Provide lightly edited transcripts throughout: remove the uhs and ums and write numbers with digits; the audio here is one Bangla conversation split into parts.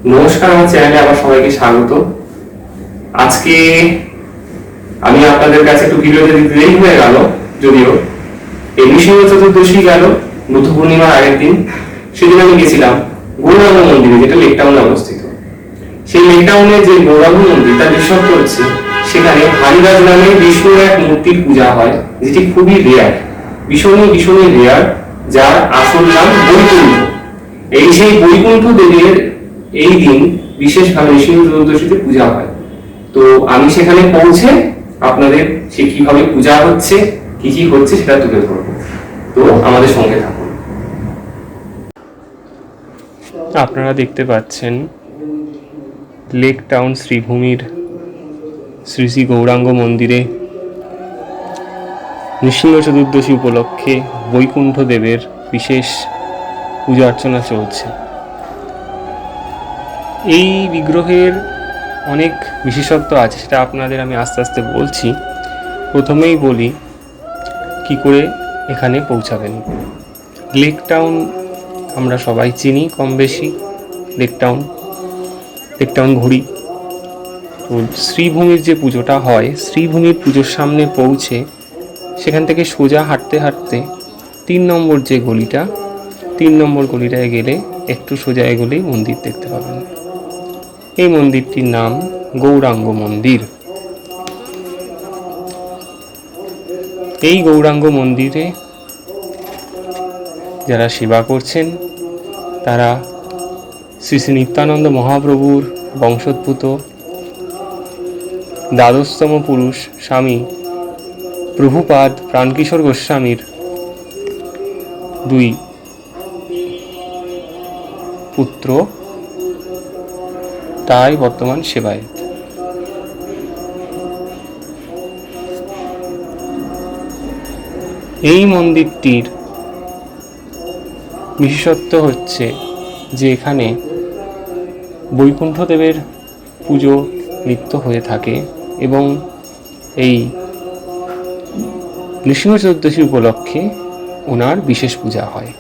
নমস্কার, আমার চ্যানেলে আবার সবাইকে স্বাগত। আজকে আমি আপনাদের কাছে একটু ভিডিওতে দিতে দেরি হয়ে গেল, যদিও এই নৃসিংহ চতুর্দশী গেল, বুদ্ধ পূর্ণিমার আগের দিন। সেদিন আমি গেছিলাম গৌরাঙ্গ মন্দিরে, যেটা লেক টাউনে অবস্থিত। সেই লেক টাউনে যে গৌরাঙ্গ মন্দির, তার বিশেষত্ব হচ্ছে সেখানে হরিরাজ নামে বিষ্ণুর এক মূর্তির পূজা হয়, যেটি খুবই রেয়ার, ভীষণই রেয়ার, যার আসল নাম বৈকুণ্ঠ। এই সেই বৈকুণ্ঠ দেবের এই দিন বিশেষভাবে নৃসিংহ চতুর্দশীতে পূজা হয়। তো আমি সেখানে পৌঁছে আপনাদের সে কিভাবে পূজা হচ্ছে, কি হচ্ছে সেটা তুলে ধরবো। তো আমাদের সঙ্গে থাকুন। আপনারা দেখতে পাচ্ছেন লেক টাউন শ্রীভূমির শ্রী শ্রী গৌরাঙ্গ মন্দিরে নৃসিংহ চতুর্দশী উপলক্ষে বৈকুণ্ঠ দেবের বিশেষ পূজা অর্চনা চলছে। এই বিগ্রহের অনেক বিশেষত্ব আছে, সেটা আপনাদের আমি আস্তে আস্তে বলছি। প্রথমেই বলি কি করে এখানে পৌঁছাবেন। লেক টাউন আমরা সবাই চিনি কম বেশি, লেক টাউন ঘুরি। তো শ্রীভূমির যে পুজোটা হয়, শ্রীভূমির পুজোর সামনে পৌঁছে সেখান থেকে সোজা হাঁটতে হাঁটতে 3 নম্বর যে গলিটা, 3 নম্বর গলিটায় গেলে একটু সোজা এগোলেই মন্দির দেখতে পাবেন। এই মন্দিরটির নাম গৌরাঙ্গ মন্দির। এই গৌরাঙ্গ মন্দিরে যারা সেবা করছেন তারা শ্রী শ্রী নিত্যানন্দ মহাপ্রভুর বংশোদ্ভূত দ্বাদশতম পুরুষ স্বামী প্রভুপাদ প্রাণকিশোর গোস্বামীর 2 পুত্র, তাই বর্তমান সেবায়। এই মন্দিরটির বিশেষত্ব হচ্ছে যে এখানে বৈকুণ্ঠ দেবের পুজো নিত্য হয়ে থাকে এবং এই নৃসিংহ চতুর্দশী উপলক্ষে ওনার বিশেষ পূজা হয়।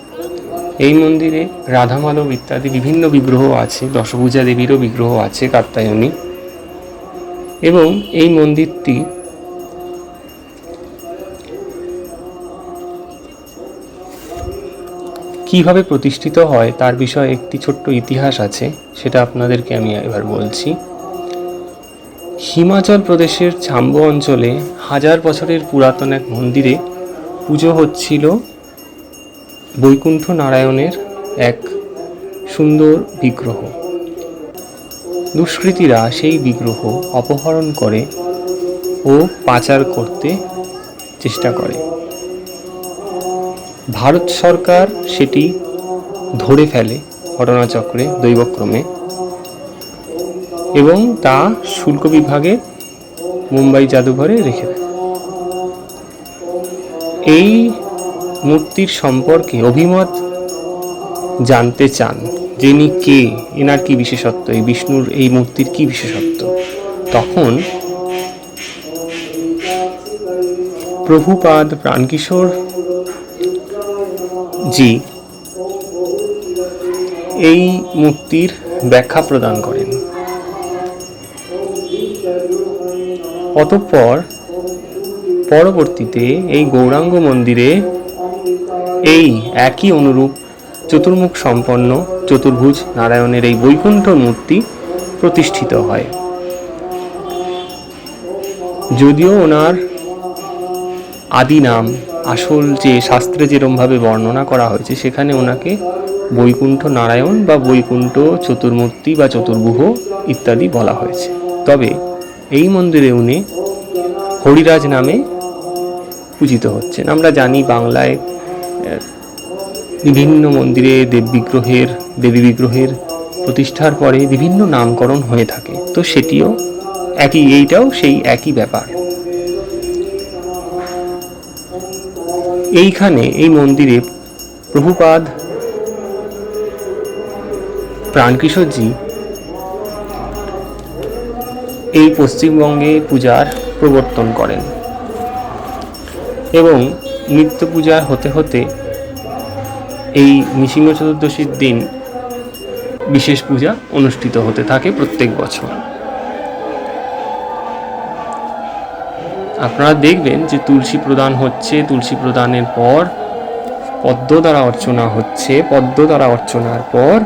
এই মন্দিরে রাধা মাধব ইত্যাদি বিভিন্ন বিগ্রহ আছে, দশভূজা দেবীরও বিগ্রহ আছে, কাত্যায়নী। এবং এই মন্দিরটি কিভাবে প্রতিষ্ঠিত হয় তার বিষয়ে একটি ছোট্ট ইতিহাস আছে, সেটা আপনাদেরকে আমি এবার বলছি। হিমাচল প্রদেশের ছাম্ব অঞ্চলে 1000 বছরের পুরাতন এক মন্দিরে পুজো হচ্ছিল বৈকুণ্ঠ নারায়ণের এক সুন্দর বিগ্রহ। দুষ্কৃতীরা সেই বিগ্রহ অপহরণ করে ও পাচার করতে চেষ্টা করে। ভারত সরকার সেটি ধরে ফেলে ঘটনাচক্রে, দৈবক্রমে, এবং তা শুল্ক বিভাগে মুম্বাই জাদুঘরে রেখে দেয়। এই মূর্তির সম্পর্কে অভিমত জানতে চান যে ইনি কে, এনার কি বিশেষত্ব, এই বিষ্ণুর এই মূর্তির কি বিশেষত্ব। তখন প্রভুপাদ প্রাণকিশোর জি এই মূর্তির ব্যাখ্যা প্রদান করেন। অতঃপর পরবর্তীতে এই গৌরাঙ্গ মন্দিরে এই একই অনুরূপ চতুর্মুখ সম্পন্ন চতুর্ভুজ নারায়ণের এই বৈকুণ্ঠ মূর্তি প্রতিষ্ঠিত হয়। যদিও ওনার আদি নাম, আসল যে শাস্ত্রে যেরমভাবে বর্ণনা করা হয়েছে, সেখানে ওনাকে বৈকুণ্ঠ নারায়ণ বা বৈকুণ্ঠ চতুর্মূর্তি বা চতুর্ভুহ ইত্যাদি বলা হয়েছে। তবে এই মন্দিরে উনি হরিরাজ নামে পূজিত হচ্ছেন। আমরা জানি বাংলায় বিভিন্ন মন্দিরে দেবী বিগ্রহের প্রতিষ্ঠার পরে বিভিন্ন নামকরণ হয়ে থাকে, তো সেটিও একই, এইটাও সেই একই ব্যাপার। এইখানে এই মন্দিরে প্রভুপাদ প্রাণকিশোরজি এই পশ্চিমবঙ্গে পূজার প্রবর্তন করেন এবং নিত্য পূজা হতে হতে এই নৃসিংহ চতুর্দশীর দিন বিশেষ পূজা অনুষ্ঠিত হতে থাকে প্রত্যেক বছর। আপনারা দেখবেন যে তুলসী প্রদান হচ্ছে, তুলসী প্রদানের পর পদ্ম দ্বারা অর্চনা হচ্ছে, পদ্ম দ্বারা অর্চনার পর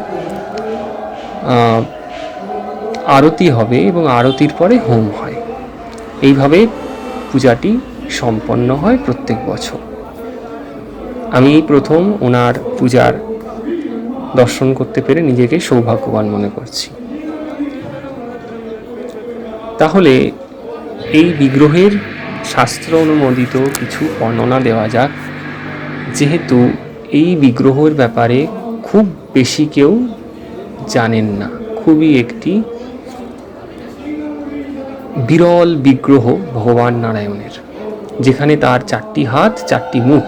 আরতি হবে এবং আরতির পরে হোম হয়। এইভাবে পূজাটি সম্পন্ন হয় প্রত্যেক বছর। আমি এই প্রথম ওনার পূজার দর্শন করতে পেরে নিজেকে সৌভাগ্যবান মনে করছি। তাহলে এই বিগ্রহের শাস্ত্র অনুমোদিত কিছু বর্ণনা দেওয়া যাক, যেহেতু এই বিগ্রহের ব্যাপারে খুব বেশি কেউ জানেন না। খুবই একটি বিরল বিগ্রহ ভগবান নারায়ণের, যেখানে তার 4টি হাত 4টি মুখ।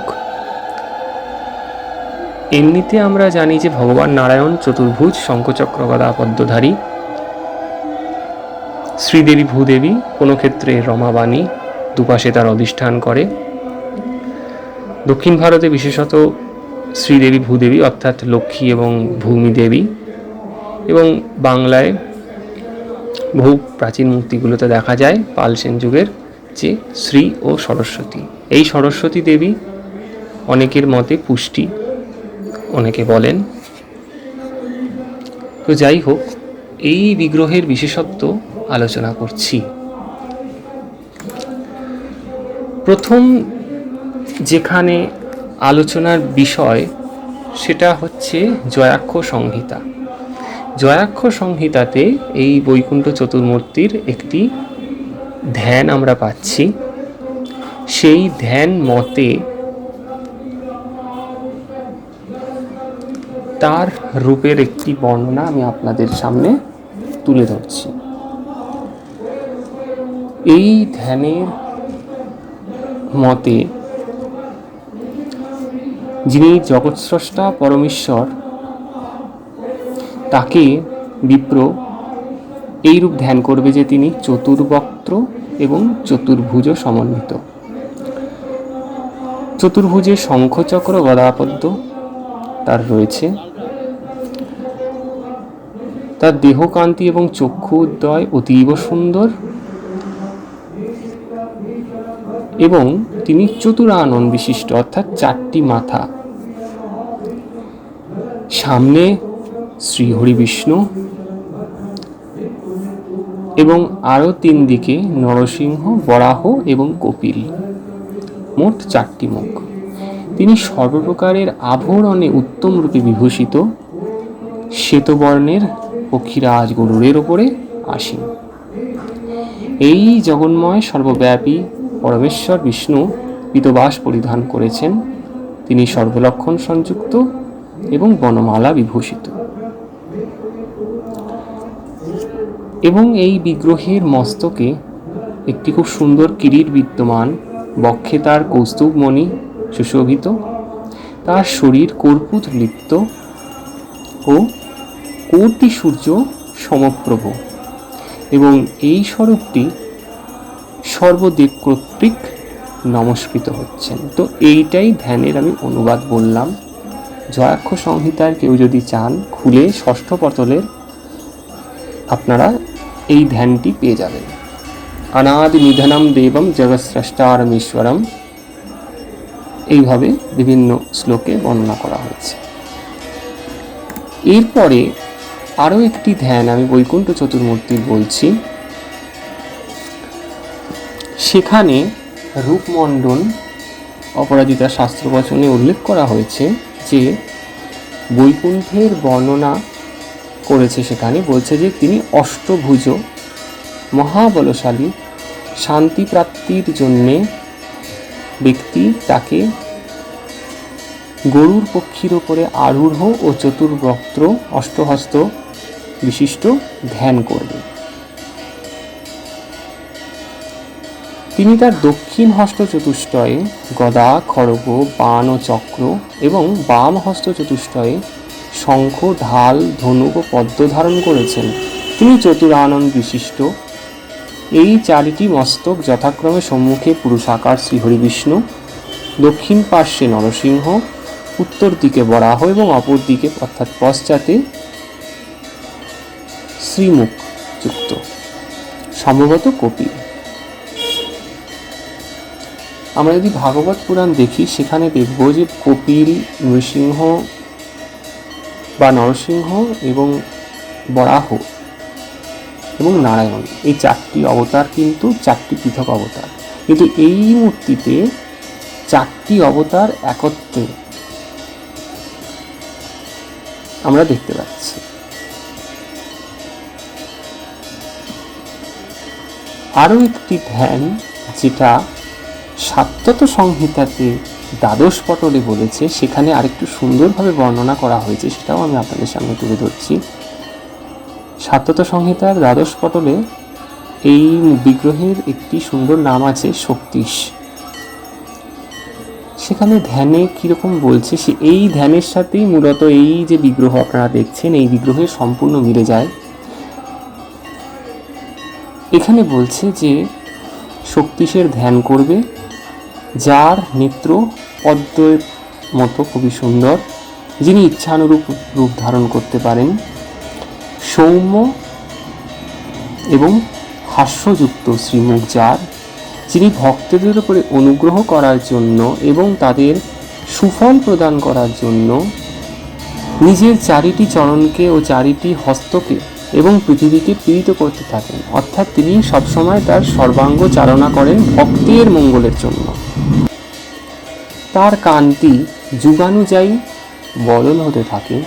এমনিতে আমরা জানি যে ভগবান নারায়ণ চতুর্ভুজ, শঙ্খচক্র গদা পদ্মধারী। শ্রীদেবী ভূদেবী, কোনো ক্ষেত্রে রমাবাণী, দুপাশে তার অধিষ্ঠান করে। দক্ষিণ ভারতে বিশেষত শ্রীদেবী ভূদেবী অর্থাৎ লক্ষ্মী এবং ভূমি দেবী, এবং বাংলায় বহু প্রাচীন মূর্তিগুলোতে দেখা যায় পাল সেন যুগের যে শ্রী ও সরস্বতী। এই সরস্বতী দেবী অনেকের মতে পুষ্টি, অনেকে বলেন। তো যাই হোক, এই বিগ্রহের বিশেষত্ব আলোচনা করছি। প্রথম যেখানে আলোচনার বিষয় সেটা হচ্ছে জয়াক্ষ সংহিতা। জয়াক্ষ সংহিতাতে এই বৈকুণ্ঠ চতুর্মূর্তির একটি ধ্যান আমরা পাচ্ছি। সেই ধ্যান মতে তার রূপের একটি বর্ণনা আমি আপনাদের সামনে তুলে ধরছি। এই ধ্যানের মতে যিনি জগৎস্রষ্টা পরমেশ্বর, তাকে বিপ্র এইরূপ ধ্যান করবে যে তিনি চতুর্বক্ত্র এবং চতুর্ভুজ সমন্বিত। চতুর্ভুজে শঙ্খচক্র গদাপদ্ম তার রয়েছে। তার দেহকান্তি এবং চক্ষু উদ্দয় অতীব সুন্দর, এবং তিনি চতুরানন বিশিষ্ট অর্থাৎ 4টি মাথা। সামনে শ্রীহরি বিষ্ণু এবং আরও 3 দিকে নরসিংহ, বরাহ এবং কপিল, মোট 4টি মুখ। তিনি সর্বপ্রকারের আভরণে উত্তম রূপে বিভূষিত, শ্বেতবর্ণের পক্ষীরাজ গরুড়ের ওপরে আসীন। এই জগন্ময় সর্বব্যাপী পরমেশ্বর বিষ্ণু পীতবাস পরিধান করেছেন। তিনি সর্বলক্ষণ সংযুক্ত এবং বনমালা বিভূষিত, এবং এই বিগ্রহের মস্তকে একটি খুব সুন্দর কিরীট বিদ্যমান, বক্ষে তার কৌস্তুভমণি সুশোভিত, তার শরীর কর্পূর লিপ্ত ও কোটি সূর্য সমপ্রভ, এবং এই স্বরূপটি সর্বদেব কর্তৃক নমস্কৃত হচ্ছেন। তো এইটাই ধ্যানের আমি অনুবাদ বললাম। জয়াক্ষ সংহিতার কেউ যদি চান, খুলে 6ষ্ঠ পতলের আপনারা এই ধ্যানটি পেয়ে যাবেন। অনাদি নিধনম দেবম জগৎস্রষ্টারমীশ্বরম, এইভাবে বিভিন্ন শ্লোকে বর্ণনা করা হয়েছে। এরপরে আরও একটি ধ্যান আমি বৈকুণ্ঠ চতুর্মূর্তির বলছি। সেখানে রূপমণ্ডন অপরাজিতা শাস্ত্রবচনে উল্লেখ করা হয়েছে যে বৈকুণ্ঠের বর্ণনা করেছে। সেখানে বলছে যে তিনি অষ্টভুজ, মহাবলশালী, শান্তি প্রাপ্তির জন্যে ব্যক্তি তাকে গরুর পক্ষীর ওপরে আরূঢ় ও চতুর্বক্ত্র অষ্টহস্ত বিশিষ্ট ধ্যান করবে। তিনি তার দক্ষিণ হস্ত চতুষ্টয়ে গদা, খড়গ, বাণ ও চক্র এবং বাম হস্ত চতুষ্টয়ে শঙ্খ, ঢাল, ধনুক ও পদ্ম ধারণ করেছেন। তিনি চতুরানন বিশিষ্ট। এই 4টি মস্তক যথাক্রমে সম্মুখে পুরুষাকার শ্রীহরি বিষ্ণু, দক্ষিণ পার্শ্বে নরসিংহ, উত্তর দিকে বরাহ এবং অপর দিকে অর্থাৎ পশ্চাতে শ্রীমুখ যুক্ত, সম্ভবত কপিল। আমরা যদি ভাগবত পুরাণ দেখি সেখানে দেখব যে কপিল, নৃসিংহ বা নরসিংহ এবং বরাহ এবং নারায়ণ, এই চারটি অবতার কিন্তু চারটি পৃথক অবতার, কিন্তু এই মূর্তিতে চারটি অবতার একত্রে আমরা দেখতে পাচ্ছি। আরও একটি ধ্যান যেটা সাত্যত সংহিতাতে দ্বাদশ পটলে বলেছে, সেখানে আরেকটু সুন্দরভাবে বর্ণনা করা হয়েছে, সেটাও আমি আপনাদের সামনে তুলে ধরছি। সাত্যত সংহিতার দ্বাদশ পটলে এই বিগ্রহের একটি সুন্দর নাম আছে শক্তিশ। সেখানে ধ্যানে কীরকম বলছে, সে এই ধ্যানের সাথেই মূলত এই যে বিগ্রহ আপনারা দেখছেন এই বিগ্রহের সম্পূর্ণ মিলে যায়। এখানে বলছে যে শক্তিশের ধ্যান করবে, যার নেত্র পদ্মের মতো খুবই সুন্দর, যিনি ইচ্ছানুরূপ রূপ ধারণ করতে পারেন, সৌম্য এবং হাস্যযুক্ত শ্রীমুখ যার, যিনি ভক্তদের উপরে অনুগ্রহ করার জন্য এবং তাদের সুফল প্রদান করার জন্য নিজের চারিটি চরণকে ও চারিটি হস্তকে এবং পৃথিবীকে পীড়িত করতে থাকেন, অর্থাৎ তিনি সবসময় তার সর্বাঙ্গ চালনা করেন ভক্তের মঙ্গলের জন্য। তার কান্তি যুগানুযায়ী বদল হতে থাকে,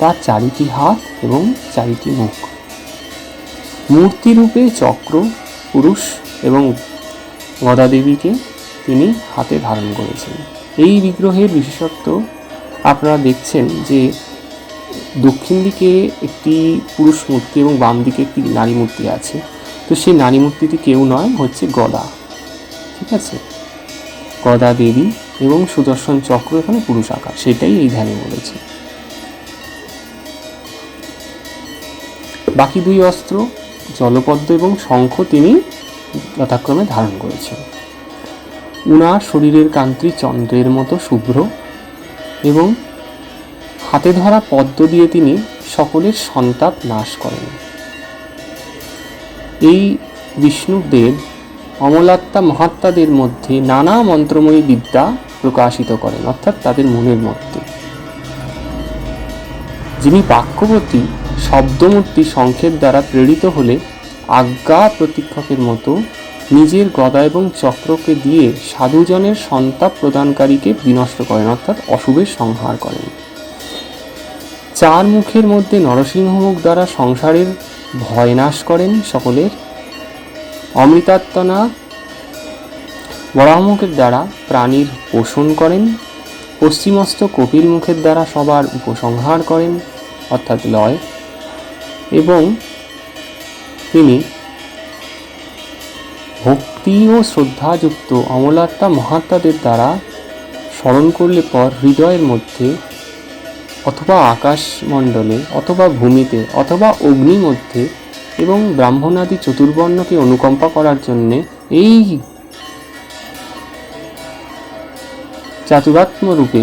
তার চারিটি হাত এবং চারিটি মুখ। মূর্তিরূপে চক্র, পুরুষ এবং গদাদেবীকে তিনি হাতে ধারণ করেছেন। এই বিগ্রহের বিশেষত্ব আপনারা দেখছেন যে দক্ষিণ দিকে একটি পুরুষ মূর্তি এবং বাম দিকে একটি নারী মূর্তি আছে। তো সেই নারী মূর্তিটি কেউ নয়, হচ্ছে গদা। ঠিক আছে, গদা দেবী এবং সুদর্শন চক্র এখানে পুরুষ আকার, সেটাই এই ধ্যানে বলেছে। বাকি দুই অস্ত্র জলপদ্ম এবং শঙ্খ তিনি যথাক্রমে ধারণ করেছেন। উনার শরীরের কান্তি চন্দ্রের মতো শুভ্র এবং হাতে ধরা পদ্ম দিয়ে তিনি সকলের সন্তাপ নাশ করেন। এই বিষ্ণুদেব অমলাত্মা মহাত্মাদের মধ্যে নানা মন্ত্রময়ী বিদ্যা প্রকাশিত করেন, অর্থাৎ তাদের মনের মধ্যে। যিনি বাক্যবতী শব্দমূর্তি শঙ্খের দ্বারা প্রেরিত হলে আজ্ঞা প্রতীক্ষকের মতো নিজের গদা এবং চক্রকে দিয়ে সাধুজনের সন্তাপ প্রদানকারীকে বিনষ্ট করেন, অর্থাৎ অশুভের সংহার করেন। চার মুখের মধ্যে নরসিংহ মুখ দ্বারা সংসারের ভয় নাশ করেন সকলের। অমৃতাত্মনা বরাহমুখের দ্বারা প্রাণীর পোষণ করেন। পশ্চিমস্থ কপিল মুখের দ্বারা সবার উপসংহার করেন, অর্থাৎ লয়। এবং তিনি ভক্তি ও শ্রদ্ধাযুক্ত অমলাত্মা মহাত্মাদের দ্বারা স্মরণ করলে পর হৃদয়ের মধ্যে অথবা আকাশমণ্ডলে অথবা ভূমিতে অথবা অগ্নি মধ্যে এবং ব্রাহ্মণাদি চতুর্বর্ণকে অনুকম্পা করার জন্যে এই চাতুরাত্ম রূপে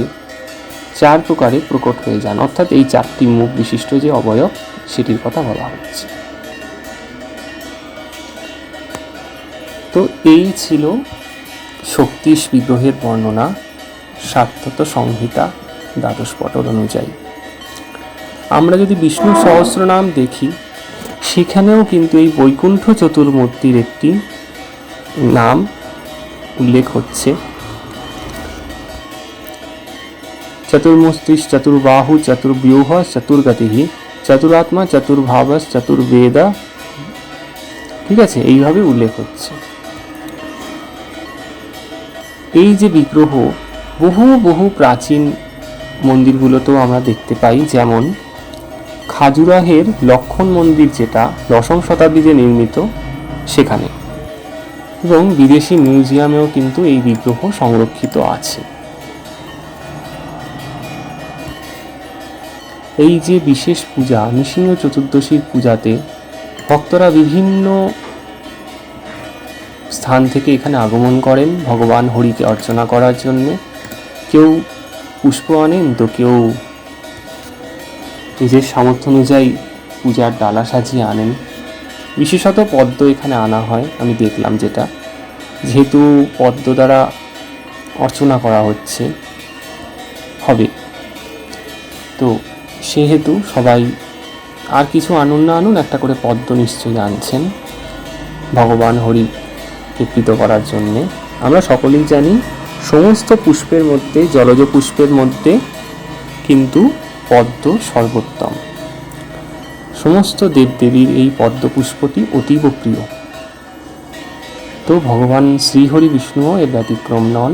চার প্রকারে প্রকট হয়ে যান, অর্থাৎ এই চারটি মুখ বিশিষ্ট যে অবয়ব সেটির কথা বলা হচ্ছে। তো এই ছিল শক্তিশ বিগ্রহের বর্ণনা সাত্যত সংহিতা দ্বাদশ পটল অনুযায়ী। আমরা যদি বিষ্ণু সহস্রনাম দেখি সেখানেও কিন্তু এই বৈকুণ্ঠ চতুর্মূর্তির একটি নাম উল্লেখ হচ্ছে। চতুর্মূর্তিশ চতুর্বাহু চতুর্ব্যূহ চতুর্গতি চতুরাত্মা চতুর্ভাবস চতুর্বেদা, ঠিক আছে, এইভাবে উল্লেখ হচ্ছে। এই যে বিগ্রহ বহু বহু প্রাচীন মন্দিরগুলোতেও আমরা দেখতে পাই, যেমন খাজুরাহের লক্ষণ মন্দির যেটা দশম শতাব্দীতে নির্মিত সেখানে, এবং বিদেশি মিউজিয়ামেও কিন্তু এই বিগ্রহ সংরক্ষিত আছে। এই যে বিশেষ পূজা নৃসিংহ চতুর্দশীর পূজাতে ভক্তরা বিভিন্ন স্থান থেকে এখানে আগমন করেন ভগবান হরিকে অর্চনা করার জন্য। কেউ পুষ্প আনেন, তো কেউ নিজের সামর্থ্য অনুযায়ী পূজার ডালা সাজিয়ে আনেন। বিশেষত পদ্ম এখানে আনা হয়, আমি দেখলাম যেটা, যেহেতু পদ্ম দ্বারা অর্চনা করা হবে, তো সেহেতু সবাই আর কিছু আনুন না আনুন, একটা করে পদ্ম নিশ্চয়ই আনছেন ভগবান হরিকে প্রীত করার জন্যে। আমরা সকলেই জানি সমস্ত পুষ্পের মধ্যে, জলজ পুষ্পের মধ্যে কিন্তু পদ্ম সর্বোত্তম। সমস্ত দেবদেবীর এই পদ্ম পুষ্পটি অতীব প্রিয়। তো ভগবান শ্রীহরি বিষ্ণুও এর ব্যতিক্রম নন।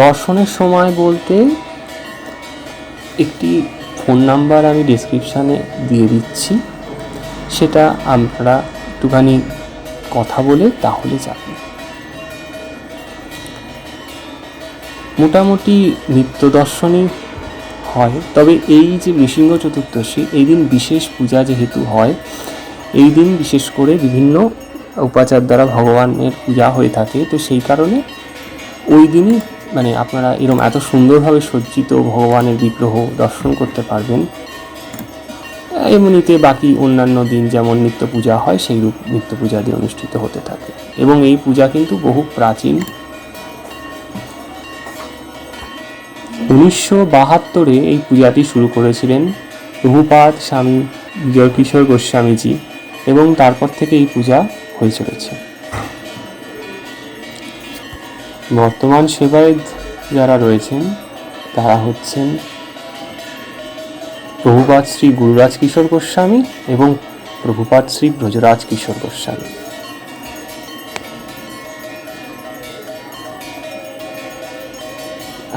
দর্শনের সময় বলতে একটি ফোন নাম্বার আমি ডেসক্রিপশানে দিয়ে দিচ্ছি, সেটা আপনারা একটুখানি কথা বলে তাহলে যাবেন। মোটামুটি নিত্য দর্শনই হয়, তবে এই যে নৃসিংহ চতুর্দশী, এই দিন বিশেষ পূজা যেহেতু হয়, এই দিন বিশেষ করে বিভিন্ন উপাচার দ্বারা ভগবানের পূজা হয়ে থাকে, তো সেই কারণে ওই দিনই মানে আপনারা এরকম এত সুন্দরভাবে সজ্জিত ভগবানের বিগ্রহ দর্শন করতে পারবেন। এমনিতে বাকি অন্যান্য দিন যেমন নিত্য পূজা হয়, সেইরূপ নিত্য পূজা দিয়ে অনুষ্ঠিত হতে থাকে। এবং এই পূজা কিন্তু বহু প্রাচীন। 1972 এই পূজাটি শুরু করেছিলেন প্রভুপাদ স্বামী বিজয় কিশোর গোস্বামীজি, এবং তারপর থেকে এই পূজা হয়ে চলেছে। বর্তমান সেবায়ত যারা রয়েছেন তারা হচ্ছেন প্রভুপাদ শ্রী গুরুরাজ কিশোর গোস্বামী এবং প্রভুপাদ শ্রী ব্রজরাজ কিশোর গোস্বামী।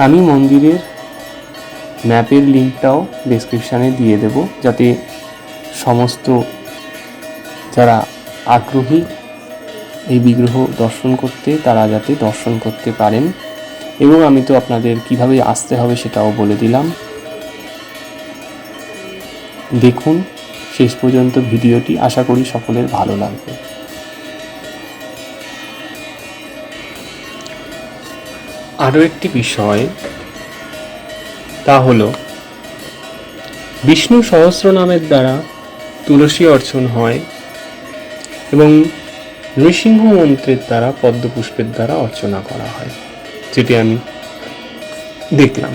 আমি মন্দিরের ম্যাপের লিঙ্কটাও ডেসক্রিপশানে দিয়ে দেব, যাতে সমস্ত যারা আগ্রহী এই বিগ্রহ দর্শন করতে, তারা যাতে দর্শন করতে পারেন। এবং আমি তো আপনাদের কিভাবে আসতে হবে সেটাও বলে দিলাম। দেখুন শেষ পর্যন্ত ভিডিওটি, আশা করি সকলের ভালো লাগবে। আরও একটি বিষয়, তা হলো বিষ্ণু সহস্রনামের দ্বারা তুলসী অর্চন হয় এবং নৃসিংহ মন্ত্রের দ্বারা পদ্মপুষ্পের দ্বারা অর্চনা করা হয়, যেটি আমি দেখলাম।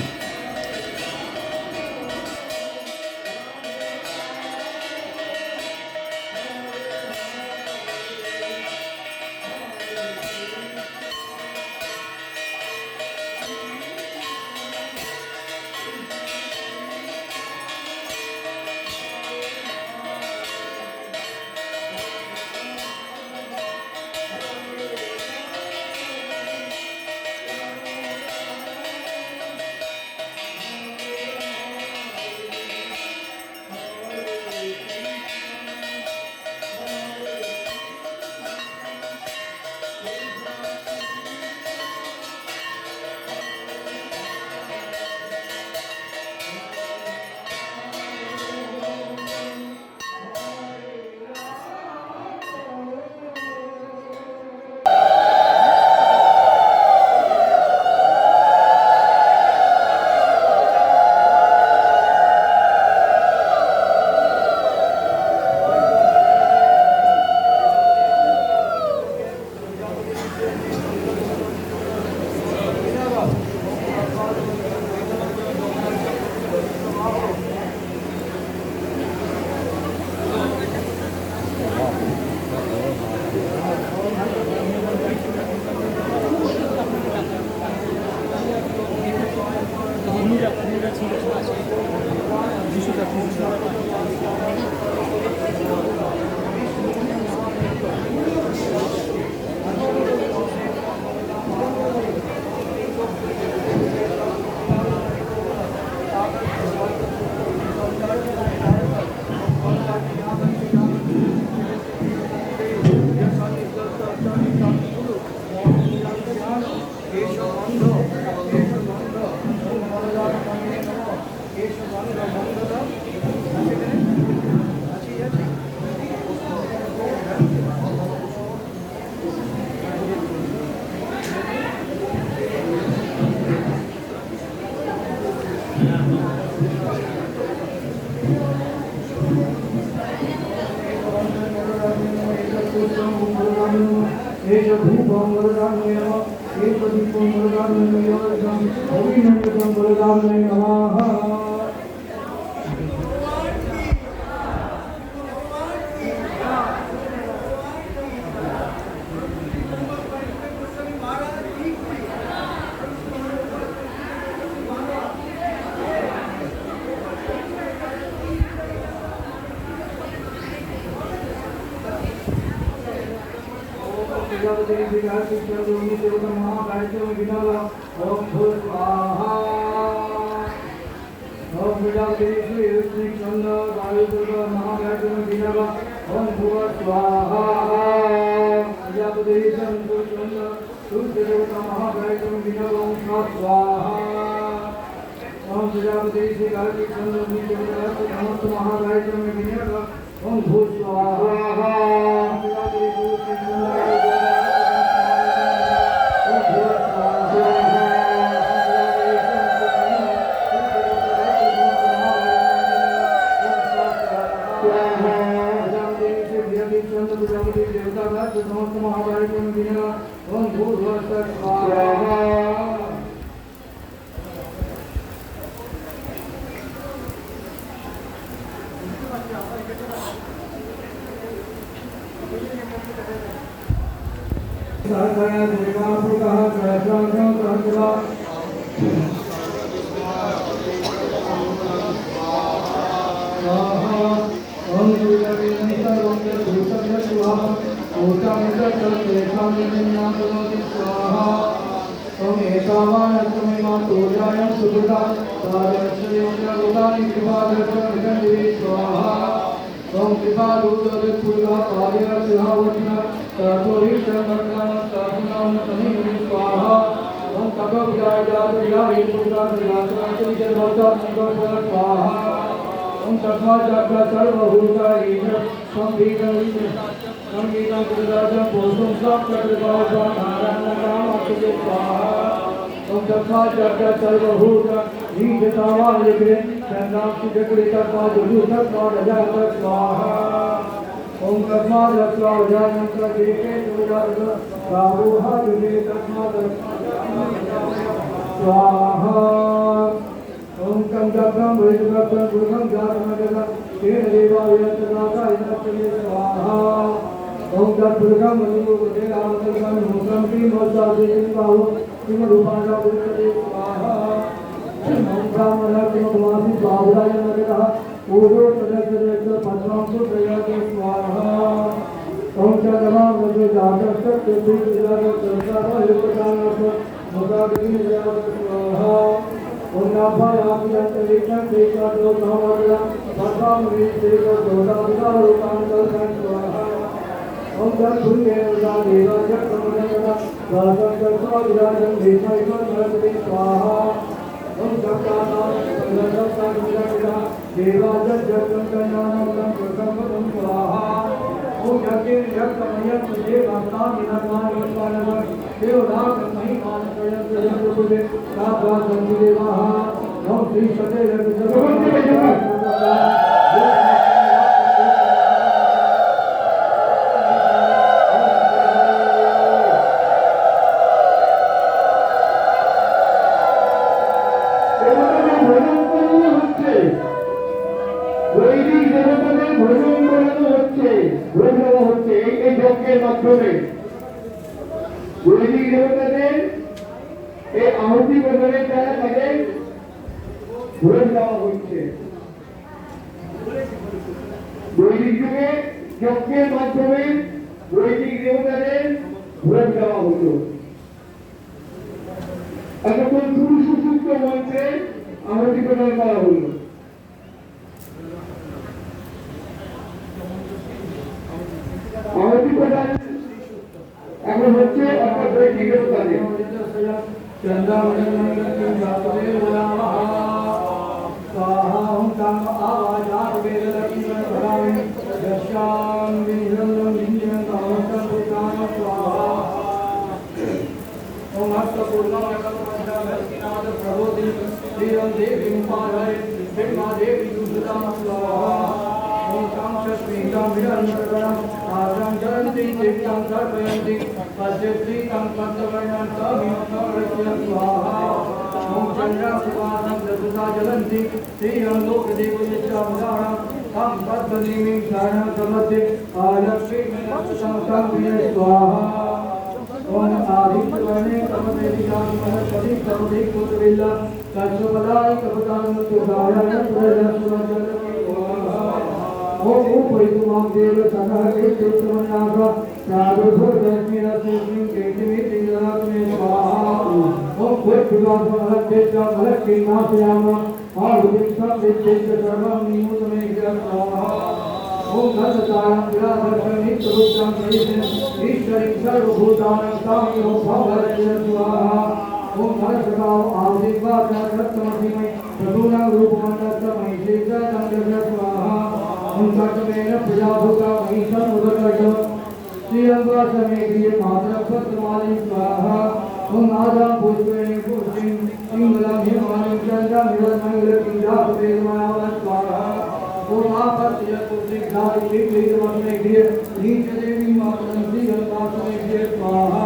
Om Hasta Purnam Ekam Prabodhi श्रियं देवीं पालय ब्रह्मा देवी दुर्गतां स्वाहा ॐ तां शक्तिं विरन्दरं आद्रं चरन्ति चित्तं तर्पयन्ति पश्य श्रीतं पद्मवर्णं तमिमकरस्य स्वाहा ॐ चन्द्रसुवासं दशसा ज्वलन्ति श्रियं लोकदेवयच्चावदानं तं पद्मनीमिं शरणं समद्ये आलक्ष्मीं स्वाहा ओम आदित्यवर्णे कमलेशां महत्पति कमले कुतविल्ला तत्सवदाय कवतां सुधारय प्रजस्वजलके ओम उपरितुमां देव सदाके चित्रमनागा प्रादुर्भुर्दस्मिरस्मिन् केतिमितिजनात्मे स्वाहा ओम भूर्भुवासमहत्तेजा महत्किन्नाशयाम आहुतिं विच्चेत सर्वं निमुतमे स्वाहा ओम धर्मसारं विराधर्षं नित्यभुक्तं परिषं ईश्वरीं सर्वभूतानां साम्यो भवरस्य स्वाहा ओम धर्मसभाव आदिवाचा रत्नमहिमय प्रभुना रूपमण्डलमय शेषातं जगत् स्वाहा ओम कर्तमेन प्रजाभुता महिषं उदकटो श्रीरङ्गवासमेघ्रिय मातरपत्रमालिं स्वाहा ओम आदां पुष्पेण पुष्टिं सिंहलं हिमालयं चन्द्रं हिरण्मङ्गलकिं जातवेदमयावत् स्वाहा ओम आपत्य पुत्रिकाय विक्रीतमग्नेभ्य नीचदेवी मातरं श्रीरङ्गवासमेघ्रिय स्वाहा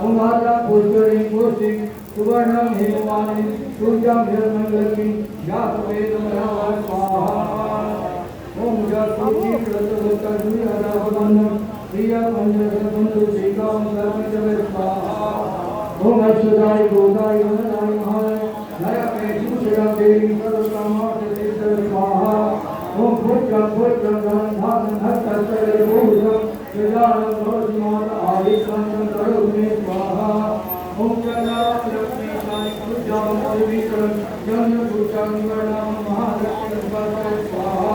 ओम आदां पुष्पेण पुष्टिं सुवर्णं हिमवाणिं सूर्यं हिरण्मङ्गलकिं जातवेदमयावत् स्वाहा ओम जगत्पुत्रीव्रतवकर्मणं प्रियपञ्चसन्तु श्रीकां सर्वजवे स्वाहा ओम अश्वदाय गोदाय वनदाय महाय नरकेशुषया देवी सर्वकामार्थदे स्वाहा ओम पुत्रं पुत्रं धनं धानं हस्तचरणभूषं प्रजानं भवतिमात आदित्वं करोमि स्वाहा ओम चन्द्रालक्ष्मीकाय पूजां पवित्रं चन्द्रभूषं वर्णां महालक्ष्मीं स्वाहा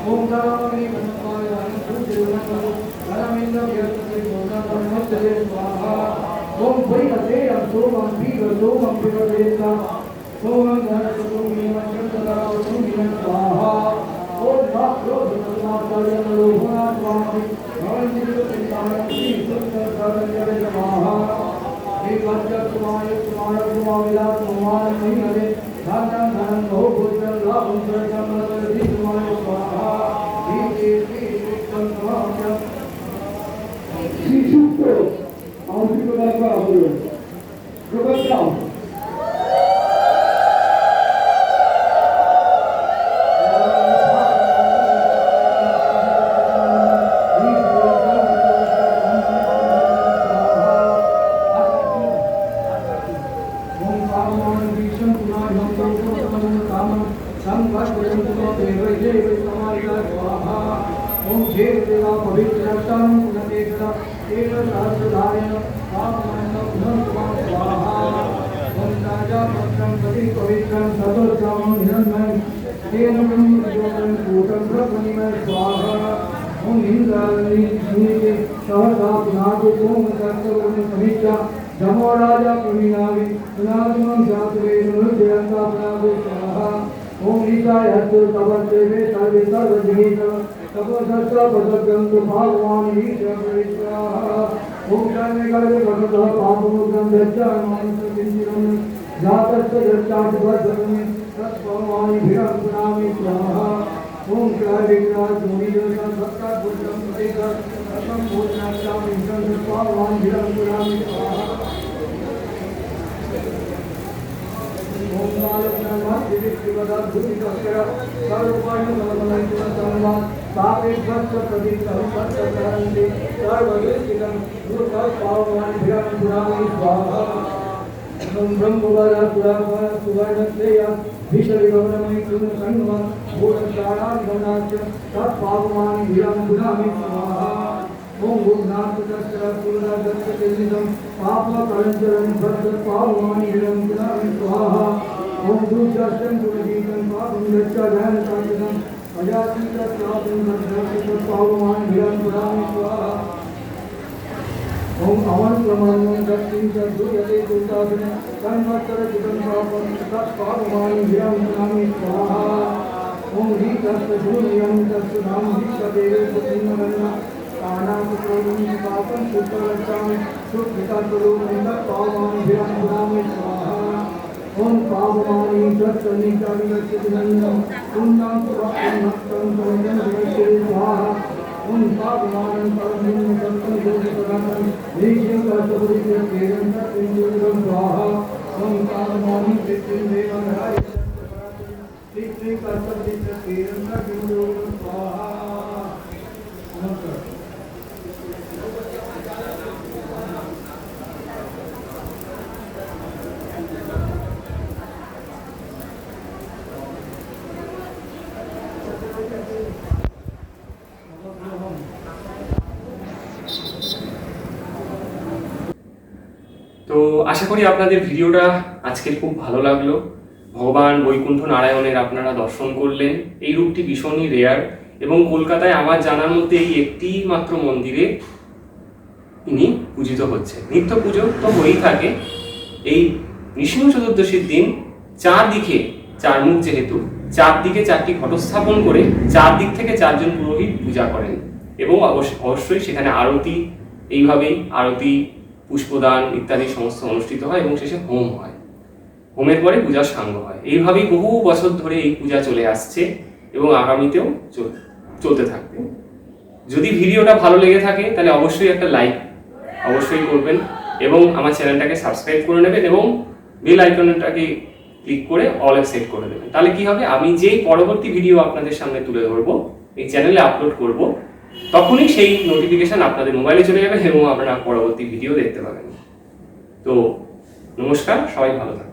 ओम करोमि मनोकाय अनुसूचितं परमिन्द्रव्यक्ते गोदापरमस्तरे स्वाहा ओम परिणतेयं सोमं पिबदेता सोमं धनसुमीनं चन्द्रदावसुमीनं स्वाहा ओम भाक्रोधमाचार्यलोभनात्मापि भवन्तिरुचिन्तानं श्रीसुन्दरसरण्यवे स्वाहा श्रीपञ्चकुमार कुमारविलासकुमारमहिमवे धनं धनं बहुभूषं लाभं स्वर्गं नरसिंहकुमार स्वाहा श्रीकृष्णं स्वाहा শ্রীযুক্ত আন্তরিকতা হল প্রকাশ ओम देव देवा पवित्र रक्तम पुनरेकदा एक सहस्रधारेण पापमण्डलं पुनर्त्वां स्वाहा ओम राजा पत्रं पति पवित्रं सतोत्तमं हिरण्मयं तेन ब्रह्मयोगं कूटं ब्रह्मणिमय स्वाहा ओम इंद्रावली सुनीते सहसा पुनातु ओम कर्तव्यं पवित्र जमो राजा प्रवीणावि पुनातुमं जातवेद नृत्यंता पुनातु स्वाहा ओम ईशाय हस्तु कवचेवे सर्वे सर्वजित तपस्या पदग्रंथ भगवान ईश्वर स्वाहा ओम कर्मे कर्मे भगवतः पापमुद्रं दच्चामानस्य किंचिरं जातस्य यच्चाति वज्रमे तत्भगवान भिरं पुनामि स्वाहा ओम क्राविक्राज मुनिजोषं सत्ताद्भुतं प्रतिकर रत्नं भोजनाचामि भगवान भिरं पुनामि स्वाहा ओम बालकनाथ दिव्यवदा दुतिकस्कर सर्वपाणि नमनंतनवा सापेक्षस्य प्रदीप्तं सत्यकारन्ति सर्वदृष्टिकं दूतं पावनानि भिरं पुराणि स्वाहा ओम ब्रह्मवरा पुराण सुवर्णस्यय भीषणगमनमयि कुंसन्वा भूतचारान् तत्पावनानि भिरं पुराणि स्वाहा ओम भूतनाथ तस्कर पुनरागतकेलिदं पापकरञ्चरं भद्रपावनानि भिरं पुराणि स्वाहा ओम दूरदर्शन गुणगीतं पापं गच्छाध्यानसाधनं अजातीतत्रापं भद्रपावनानि भिरं पुराणि स्वाहा ओम अमन प्रमाणं दक्षिण चतुर्यते दूतासन संवत्सरचितं पापं तत्पावनानि भिरं पुराणि स्वाहा ओम रीतस्तशून्यं तस्य धाम दीक्षादेवे पुण्यमन्ना कानापुत्रं पापं सुतरचामि सुखितात्वरूपं तत्पावनानि भिरं पुराणि स्वाहा ओम पावमानि तत्सन्निकाविगच्छतिनन्दनं पुण्यं सुभक्तं भक्तं सर्वं विगच्छति स्वाहा ओम पावमानं परमं तत्तं जोतिपदानं नीचं कर्तव्यं तत्तं स्वाहा ओम पावमानि तत्तं देवं हरि नीचं कर्तव्यं तत्तं स्वाहा नमस्कार। তো আশা করি আপনাদের ভিডিওটা আজকে খুব ভালো লাগলো। ভগবান বৈকুণ্ঠ নারায়ণের আপনারা দর্শন করলেন। এই রূপটি ভীষণই রেয়ার এবং কলকাতায় আমার জানার মধ্যে এই একটি মাত্র মন্দিরে ইনি পূজিত হচ্ছে। নিত্য পুজো তো হয়েই থাকে। এই নৃসিংহ চতুর্দশীর দিন চারদিকে চার মুখ, যেহেতু চারদিকে চারটি ঘটস্থাপন করে চারদিক থেকে চারজন পুরোহিত পূজা করেন এবং অবশ্যই সেখানে আরতি, এইভাবেই আরতি, পুষ্পদান ইত্যাদি সমস্ত অনুষ্ঠিত হয় এবং শেষে হোম হয়। হোমের পরে পূজার সাঙ্গ হয়। এইভাবেই বহু বছর ধরে এই পূজা চলে আসছে এবং আগামীতেও চলতে থাকবে। যদি ভিডিওটা ভালো লেগে থাকে তাহলে অবশ্যই একটা লাইক অবশ্যই করবেন এবং আমার চ্যানেলটাকে সাবস্ক্রাইব করে নেবেন এবং বেল আইকনটাকে ক্লিক করে অলে সেট করে দেবেন। তাহলে কি হবে, আমি যেই পরবর্তী ভিডিও আপনাদের সামনে তুলে ধরবো, এই চ্যানেলে আপলোড করব, তখনই সেই নোটিফিকেশন আপনাদের মোবাইলে চলে যাবে এবং আপনারা পরবর্তী ভিডিও দেখতে পাবেন। তো নমস্কার, সবাই ভালো থাকবেন।